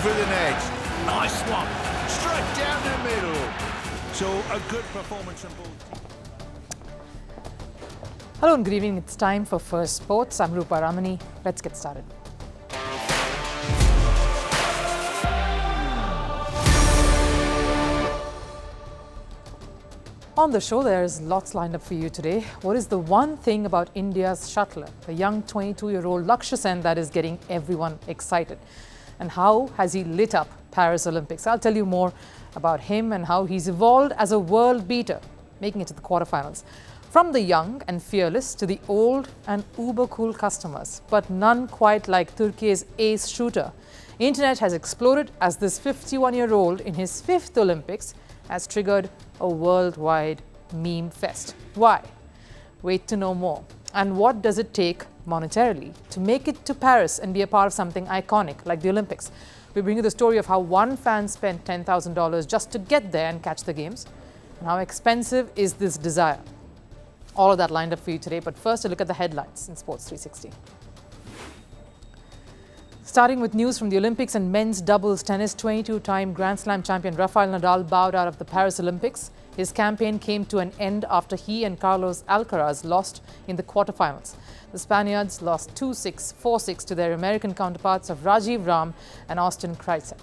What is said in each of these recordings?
for the net. Nice one. Straight down the middle. So a good performance from both teams. Hello and good evening. It's time for Firstpost. I'm Rupha Ramani. Let's get started. On the show, there's lots lined up for you today. What is the one thing about India's shuttler, the young 22-year-old Lakshya Sen, that is getting everyone excited? And how has he lit up Paris Olympics? I'll tell you more about him and how he's evolved as a world beater, making it to the quarterfinals. From the young and fearless to the old and uber-cool customers, but none quite like Turkey's ace shooter. Internet has exploded as this 51-year-old in his 5th Olympics has triggered a worldwide meme fest. Why? Wait to know more. And what does it take monetarily to make it to Paris and be a part of something iconic like the Olympics? We bring you the story of how one fan spent $10,000 just to get there and catch the games, and how expensive is this desire. All of that lined up for you today, but first a look at the headlines in Sports 360. Starting with news from the Olympics and men's doubles tennis, 22-time Grand Slam champion Rafael Nadal bowed out of the Paris Olympics. His campaign came to an end after he and Carlos Alcaraz lost in the quarterfinals. The Spaniards lost 2-6, 4-6 to their American counterparts of Rajiv Ram and Austin Krajicek.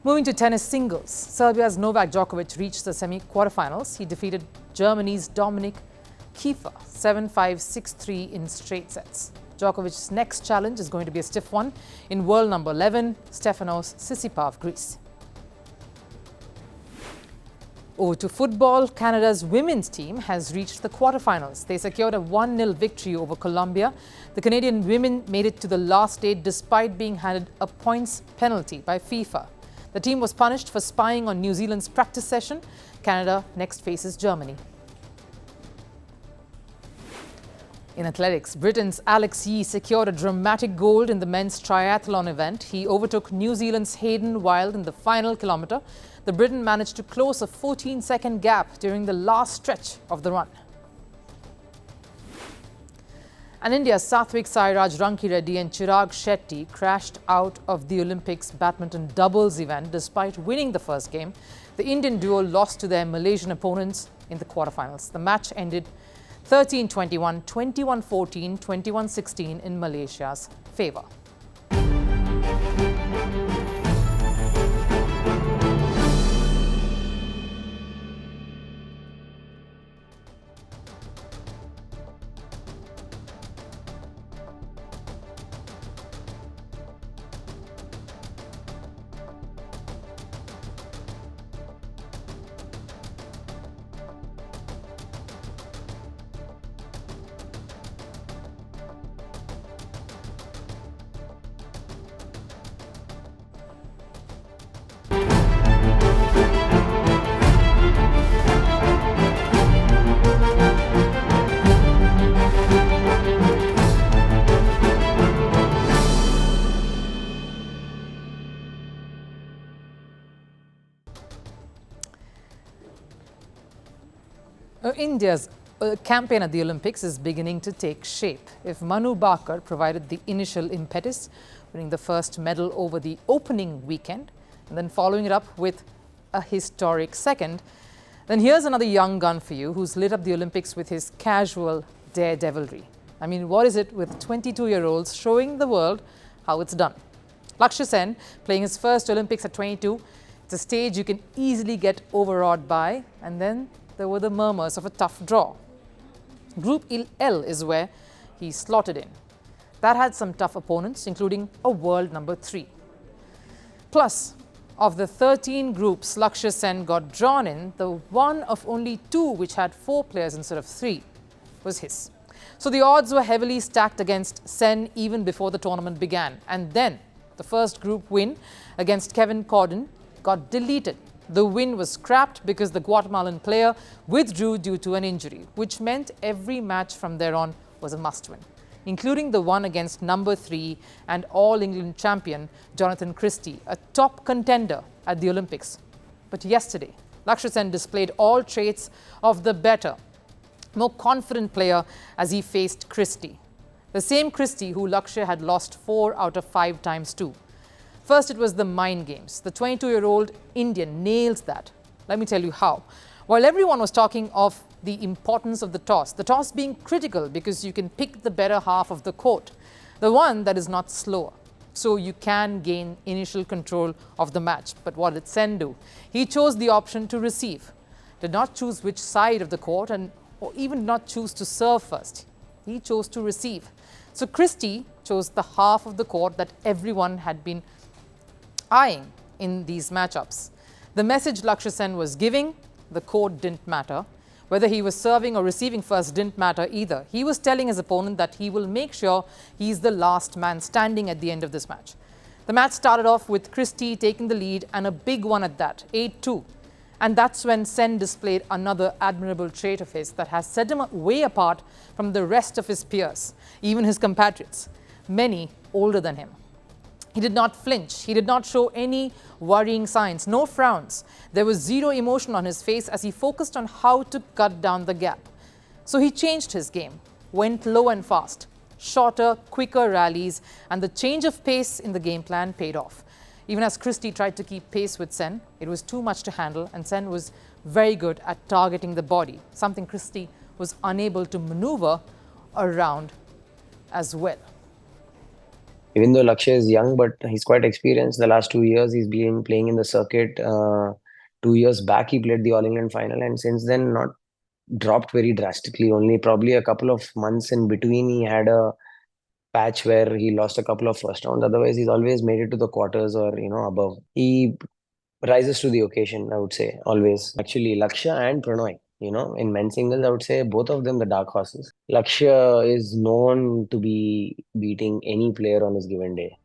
Moving to tennis singles, Serbia's Novak Djokovic reached the semi-quarterfinals. He defeated Germany's Dominik Kiefer 7-5, 6-3 in straight sets. Djokovic's next challenge is going to be a stiff one in world number 11, Stefanos Tsitsipas of Greece. Over to football, Canada's women's team has reached the quarterfinals. They secured a 1-0 victory over Colombia. The Canadian women made it to the last eight despite being handed a points penalty by FIFA. The team was punished for spying on New Zealand's practice session. Canada next faces Germany. In athletics, Britain's Alex Yee secured a dramatic gold in the men's triathlon event. He overtook New Zealand's Hayden Wilde in the final kilometre. The Briton managed to close a 14-second gap during the last stretch of the run. And India's Sathwik Sairaj Rankireddy and Chirag Shetty crashed out of the Olympics badminton doubles event despite winning the first game. The Indian duo lost to their Malaysian opponents in the quarterfinals. The match ended 13-21, 21-14, 21-16 in Malaysia's favour. India's campaign at the Olympics is beginning to take shape. If Manu Bhaker provided the initial impetus, winning the first medal over the opening weekend, and then following it up with a historic second, then here's another young gun for you who's lit up the Olympics with his casual daredevilry. I mean, what is it with 22-year-olds showing the world how it's done? Lakshya Sen, playing his first Olympics at 22, it's a stage you can easily get overawed by, and then there were the murmurs of a tough draw. Group L is where he slotted in. That had some tough opponents, including a world number 3. Plus, of the 13 groups Lakshya Sen got drawn in, the one of only 2 which had 4 players instead of 3 was his. So the odds were heavily stacked against Sen even before the tournament began. And then the first group win against Kevin Corden got deleted. The win was scrapped because the Guatemalan player withdrew due to an injury, which meant every match from there on was a must-win, including the one against number 3 and All-England champion Jonathan Christie, a top contender at the Olympics. But yesterday, Lakshya Sen displayed all traits of the better, more confident player as he faced Christie. The same Christie who Lakshya had lost 4 out of 5 times to. First, it was the mind games. The 22-year-old Indian nails that. Let me tell you how. While everyone was talking of the importance of the toss being critical because you can pick the better half of the court, the one that is not slower. So you can gain initial control of the match. But what did Sen do? He chose the option to receive. Did not choose which side of the court or even not choose to serve first. He chose to receive. So Christie chose the half of the court that everyone had been eyeing in these matchups. The message Lakshya Sen was giving, the court didn't matter. Whether he was serving or receiving first didn't matter either. He was telling his opponent that he will make sure he's the last man standing at the end of this match. The match started off with Christie taking the lead, and a big one at that, 8-2. And that's when Sen displayed another admirable trait of his that has set him way apart from the rest of his peers, even his compatriots, many older than him. He did not flinch. He did not show any worrying signs, no frowns. There was zero emotion on his face as he focused on how to cut down the gap. So he changed his game, went low and fast, shorter, quicker rallies, and the change of pace in the game plan paid off. Even as Christie tried to keep pace with Sen, it was too much to handle, and Sen was very good at targeting the body, something Christie was unable to maneuver around as well. Even though Lakshya is young, but he's quite experienced. The last 2 years, he's been playing in the circuit. 2 years back, he played the All England final, and since then, not dropped very drastically. Only probably a couple of months in between, he had a patch where he lost a couple of first rounds. Otherwise, he's always made it to the quarters or above. He rises to the occasion, I would say, always. Actually, Lakshya and Prannoy. In men's singles, I would say both of them the dark horses. Lakshya is known to be beating any player on his given day.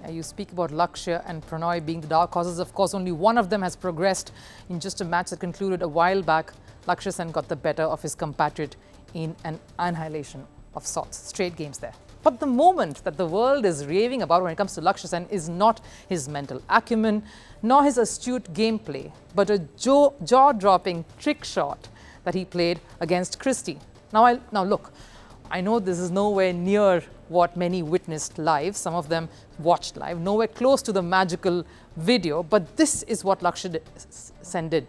You speak about Lakshya and Prannoy being the dark horses. Of course, only one of them has progressed in just a match that concluded a while back. Lakshya Sen got the better of his compatriot in an annihilation of sorts. Straight games there. But the moment that the world is raving about when it comes to Lakshya Sen is not his mental acumen, nor his astute gameplay, but a jaw-dropping trick shot that he played against Christie. Now look, I know this is nowhere near what many witnessed live, some of them watched live, nowhere close to the magical video, but this is what Lakshya Sen did.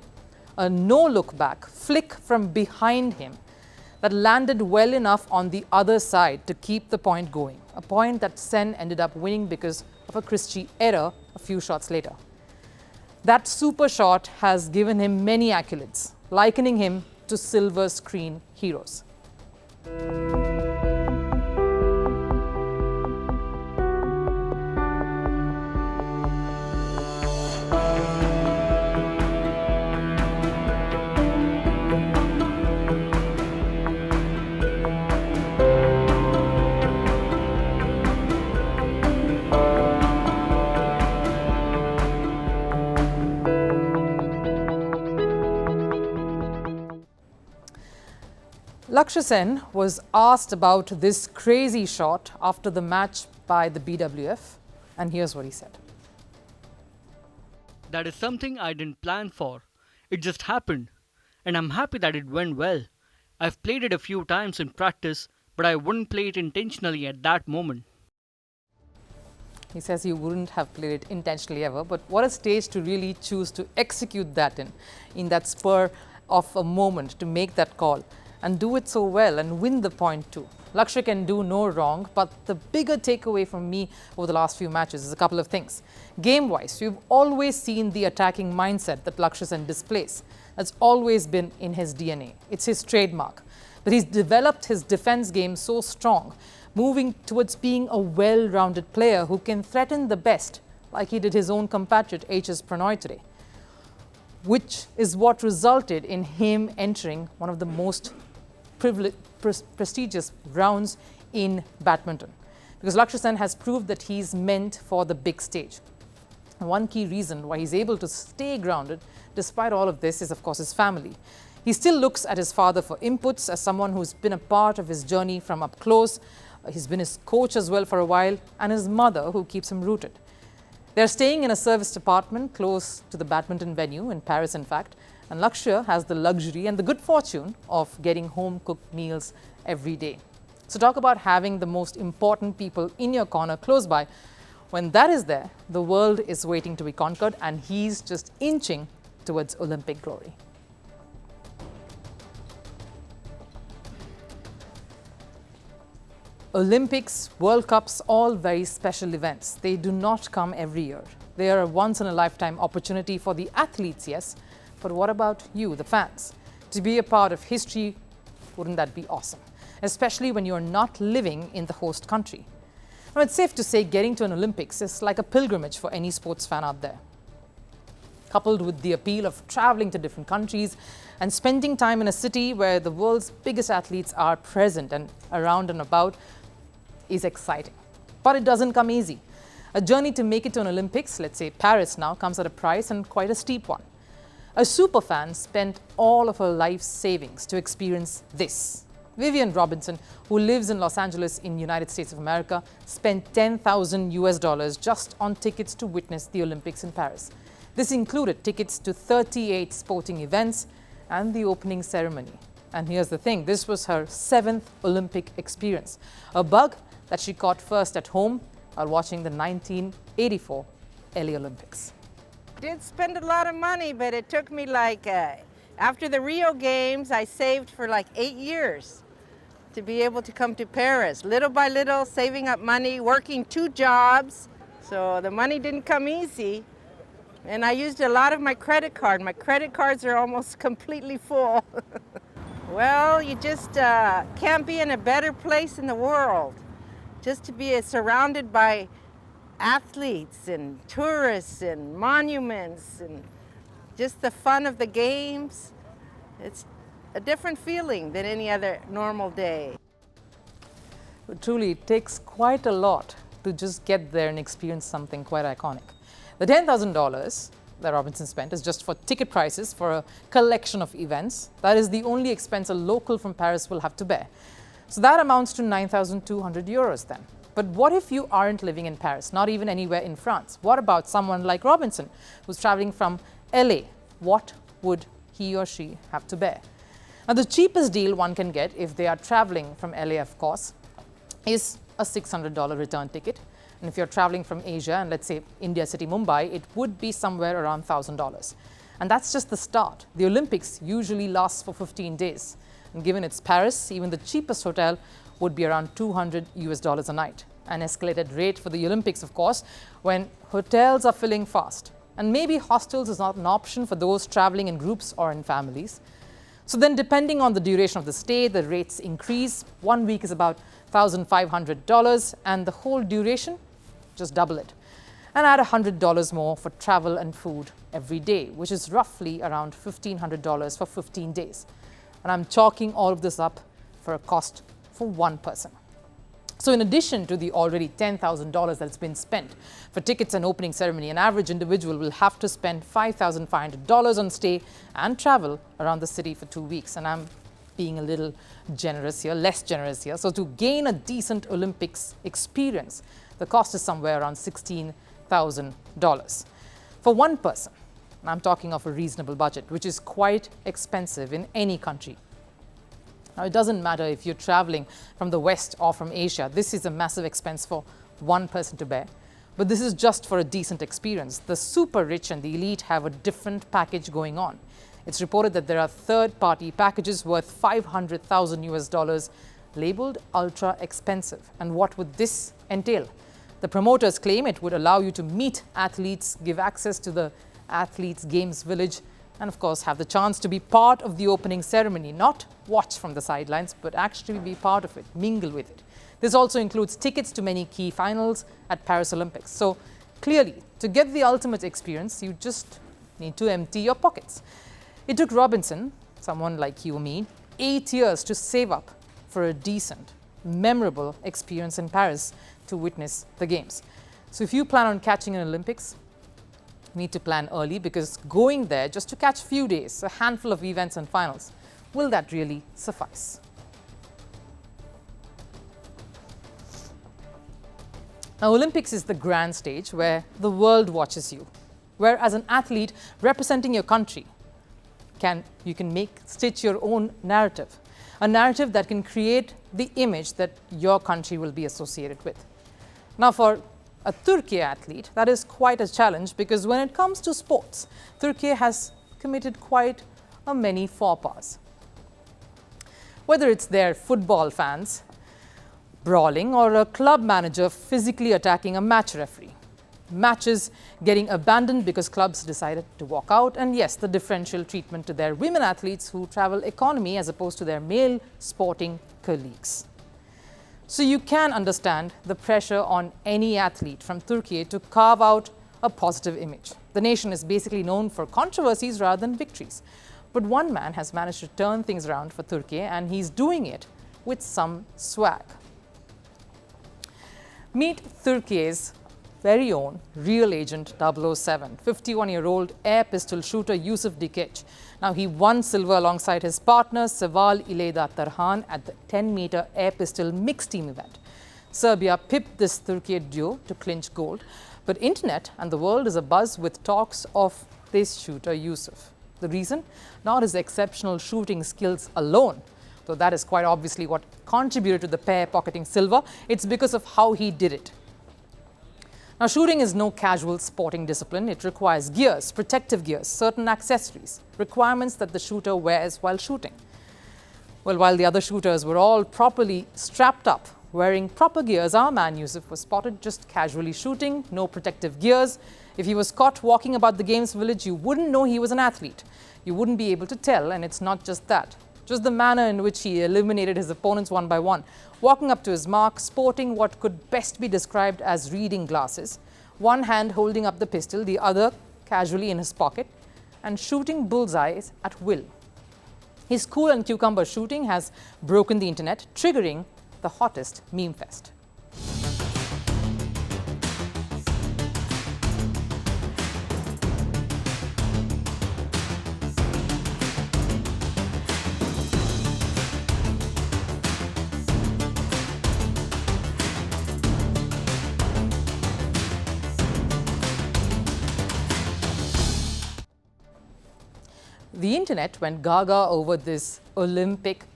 A no-look back flick from behind him that landed well enough on the other side to keep the point going, a point that Sen ended up winning because of a Christie error a few shots later. That super shot has given him many accolades, likening him to silver screen heroes. Lakshya Sen was asked about this crazy shot after the match by the BWF, and here's what he said. That is something I didn't plan for. It just happened, and I'm happy that it went well. I've played it a few times in practice, but I wouldn't play it intentionally at that moment. He says he wouldn't have played it intentionally ever, but what a stage to really choose to execute that in that spur of a moment to make that call and do it so well and win the point too. Lakshya can do no wrong, but the bigger takeaway from me over the last few matches is a couple of things. Game-wise, we've always seen the attacking mindset that Lakshya Sen displays. That's always been in his DNA. It's his trademark. But he's developed his defense game so strong, moving towards being a well-rounded player who can threaten the best, like he did his own compatriot HS Prannoy today, which is what resulted in him entering one of the most prestigious rounds in badminton. Because Lakshya Sen has proved that he's meant for the big stage. And one key reason why he's able to stay grounded despite all of this is, of course, his family. He still looks at his father for inputs as someone who's been a part of his journey from up close. He's been his coach as well for a while, and his mother who keeps him rooted. They're staying in a serviced apartment close to the badminton venue in Paris, in fact, and Lakshya has the luxury and the good fortune of getting home-cooked meals every day. So talk about having the most important people in your corner close by. When that is there, the world is waiting to be conquered, and he's just inching towards Olympic glory. Olympics, World Cups, all very special events. They do not come every year. They are a once-in-a-lifetime opportunity for the athletes, yes. But what about you, the fans? To be a part of history, wouldn't that be awesome? Especially when you're not living in the host country. Now, it's safe to say getting to an Olympics is like a pilgrimage for any sports fan out there. Coupled with the appeal of traveling to different countries and spending time in a city where the world's biggest athletes are present and around and about is exciting. But it doesn't come easy. A journey to make it to an Olympics, let's say Paris now, comes at a price, and quite a steep one. A superfan spent all of her life savings to experience this. Vivian Robinson, who lives in Los Angeles in United States of America, spent $10,000 just on tickets to witness the Olympics in Paris. This included tickets to 38 sporting events and the opening ceremony. And here's the thing, this was her 7th Olympic experience, a bug that she caught first at home while watching the 1984 LA Olympics. Did spend a lot of money, but it took me after the Rio Games, I saved for 8 years to be able to come to Paris. Little by little, saving up money, working 2 jobs. So the money didn't come easy. And I used a lot of my credit card. My credit cards are almost completely full. Well, you just can't be in a better place in the world. Just to be surrounded by athletes and tourists and monuments and just the fun of the games. It's a different feeling than any other normal day. Truly, it takes quite a lot to just get there and experience something quite iconic. The $10,000 that Robinson spent is just for ticket prices for a collection of events. That is the only expense a local from Paris will have to bear. So that amounts to 9,200 euros then. But what if you aren't living in Paris, not even anywhere in France? What about someone like Robinson, who's traveling from LA? What would he or she have to bear? Now, the cheapest deal one can get if they are traveling from LA, of course, is a $600 return ticket. And if you're traveling from Asia and let's say India City, Mumbai, it would be somewhere around $1,000. And that's just the start. The Olympics usually lasts for 15 days. And given it's Paris, even the cheapest hotel would be around $200 a night. An escalated rate for the Olympics, of course, when hotels are filling fast. And maybe hostels is not an option for those traveling in groups or in families. So then depending on the duration of the stay, the rates increase. 1 week is about $1,500 and the whole duration, just double it. And add $100 more for travel and food every day, which is roughly around $1,500 for 15 days. And I'm chalking all of this up for a cost for one person. So in addition to the already $10,000 that's been spent for tickets and opening ceremony, an average individual will have to spend $5,500 on stay and travel around the city for 2 weeks. And I'm being a little generous here, less generous here. So to gain a decent Olympics experience, the cost is somewhere around $16,000 for one person. And I'm talking of a reasonable budget, which is quite expensive in any country. Now, it doesn't matter if you're traveling from the West or from Asia. This is a massive expense for one person to bear. But this is just for a decent experience. The super rich and the elite have a different package going on. It's reported that there are third-party packages worth $500,000 labeled ultra expensive. And what would this entail? The promoters claim it would allow you to meet athletes, give access to the athletes' games village, and of course have the chance to be part of the opening ceremony, not watch from the sidelines, but actually be part of it, mingle with it. This also includes tickets to many key finals at Paris Olympics. So clearly, to get the ultimate experience, you just need to empty your pockets. It took Robinson, someone like you or me, 8 years to save up for a decent, memorable experience in Paris to witness the games. So if you plan on catching an Olympics, you need to plan early, because going there just to catch a few days, a handful of events and finals, will that really suffice? Now, Olympics is the grand stage where the world watches you, where as an athlete representing your country, you can stitch your own narrative. a narrative that can create the image that your country will be associated with. Now, for a Turkey athlete, that is quite a challenge because when it comes to sports, Turkey has committed quite a many faux pas. Whether it's their football fans brawling or a club manager physically attacking a match referee, matches getting abandoned because clubs decided to walk out, and yes, the differential treatment to their women athletes who travel economy as opposed to their male sporting colleagues. So you can understand the pressure on any athlete from Turkey to carve out a positive image. The nation is basically known for controversies rather than victories. But one man has managed to turn things around for Turkey, and he's doing it with some swag. Meet Turkey's very own real agent 007, 51-year-old air pistol shooter Yusuf Dikec. Now, he won silver alongside his partner Sevval Ilayda Tarhan at the 10-meter air pistol mixed team event. Serbia pipped this Turkey duo to clinch gold, but internet and the world is abuzz with talks of this shooter Yusuf. The reason? Not his exceptional shooting skills alone, though that is quite obviously what contributed to the pair pocketing silver. It's because of how he did it. Now, shooting is no casual sporting discipline. It requires gears, protective gears, certain accessories, requirements that the shooter wears while shooting. Well, while the other shooters were all properly strapped up, wearing proper gears, our man Yusuf was spotted just casually shooting, no protective gears. If he was caught walking about the games village, you wouldn't know he was an athlete. You wouldn't be able to tell, and it's not just that. Just the manner in which he eliminated his opponents one by one, walking up to his mark, sporting what could best be described as reading glasses, one hand holding up the pistol, the other casually in his pocket, and shooting bullseyes at will. His cool and cucumber shooting has broken the internet, triggering the hottest meme fest. The internet went gaga over this Olympic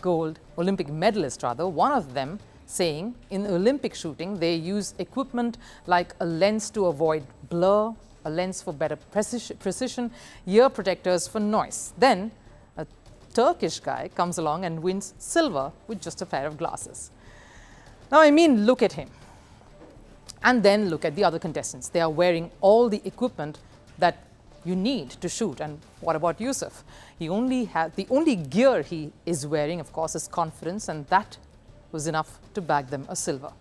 medalist, one of them saying in Olympic shooting they use equipment like a lens to avoid blur, a lens for better precision, ear protectors for noise. Then a Turkish guy comes along and wins silver with just a pair of glasses. Now, I mean, look at him. And then look at the other contestants. They are wearing all the equipment that you need to shoot. And what about Yusuf? The only gear he is wearing, of course, is confidence, and that was enough to bag them a silver.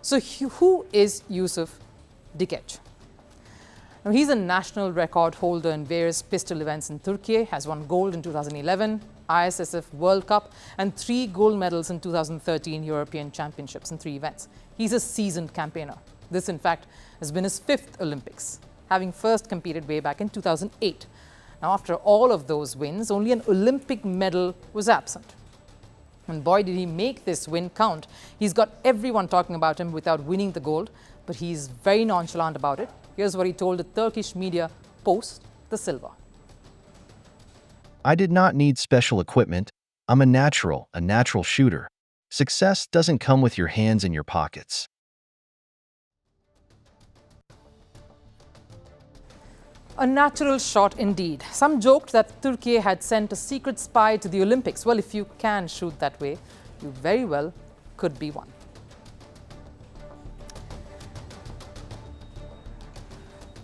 So who is Yusuf Dikec? Now, he's a national record holder in various pistol events in Turkey, has won gold in 2011, ISSF World Cup, and 3 gold medals in 2013 European Championships in 3 events. He's a seasoned campaigner. This, in fact, has been his 5th Olympics, having first competed way back in 2008. Now, after all of those wins, only an Olympic medal was absent. And boy, did he make this win count. He's got everyone talking about him without winning the gold, but he's very nonchalant about it. Here's what he told the Turkish media post the silver. I did not need special equipment. I'm a natural shooter. Success doesn't come with your hands in your pockets. A natural shot indeed. Some joked that Turkey had sent a secret spy to the Olympics. Well, if you can shoot that way, you very well could be one.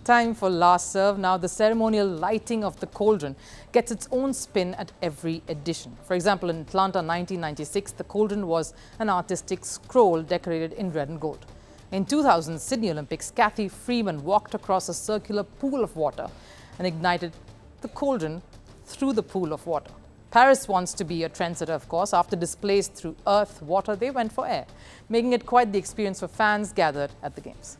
Time for last serve. Now, the ceremonial lighting of the cauldron gets its own spin at every edition. For example, in Atlanta 1996, the cauldron was an artistic scroll decorated in red and gold. In 2000 Sydney Olympics, Kathy Freeman walked across a circular pool of water and ignited the cauldron through the pool of water. Paris wants to be a trendsetter, of course. After displays through earth, water, they went for air, making it quite the experience for fans gathered at the Games.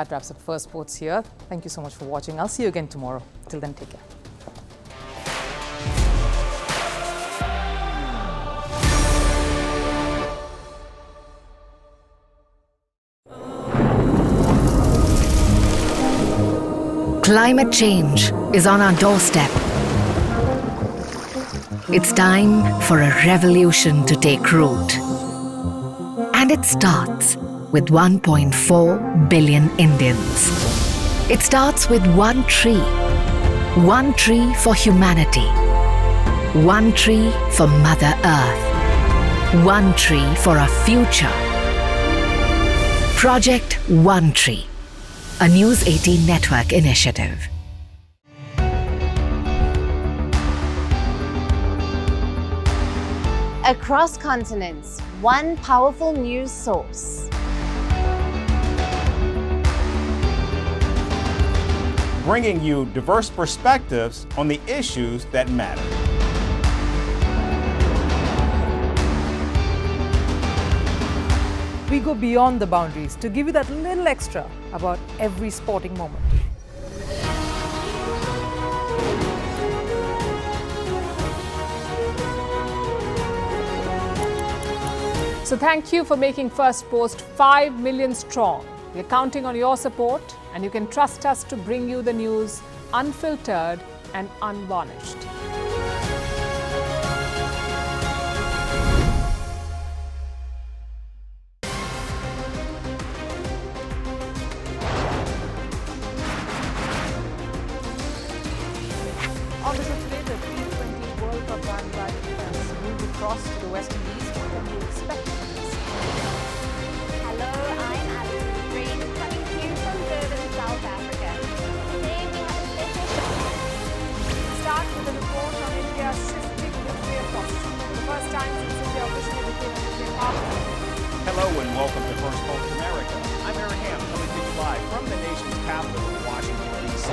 That wraps up Firstpost here. Thank you so much for watching. I'll see you again tomorrow. Till then, take care. Climate change is on our doorstep. It's time for a revolution to take root. And it starts with 1.4 billion Indians. It starts with one tree for humanity, one tree for Mother Earth, one tree for our future. Project One Tree, a News 18 network initiative. Across continents, one powerful news source. Bringing you diverse perspectives on the issues that matter. We go beyond the boundaries to give you that little extra about every sporting moment. So thank you for making Firstpost 5 million strong. We're counting on your support, and you can trust us to bring you the news unfiltered and unvarnished. On the show today, the T20 World Cup bandwagon has moved across to the West Indies. What can we expect from this? Hello, I'm Alison Green, coming to you from Durban, South Africa. Today we have a special show. Start with a report on India's shifting nuclear posture. For the first time since India officially became a nuclear power. Hello and welcome to Firstpost America. I'm Aaron Ham, coming to you live from the nation's capital, Washington, D.C.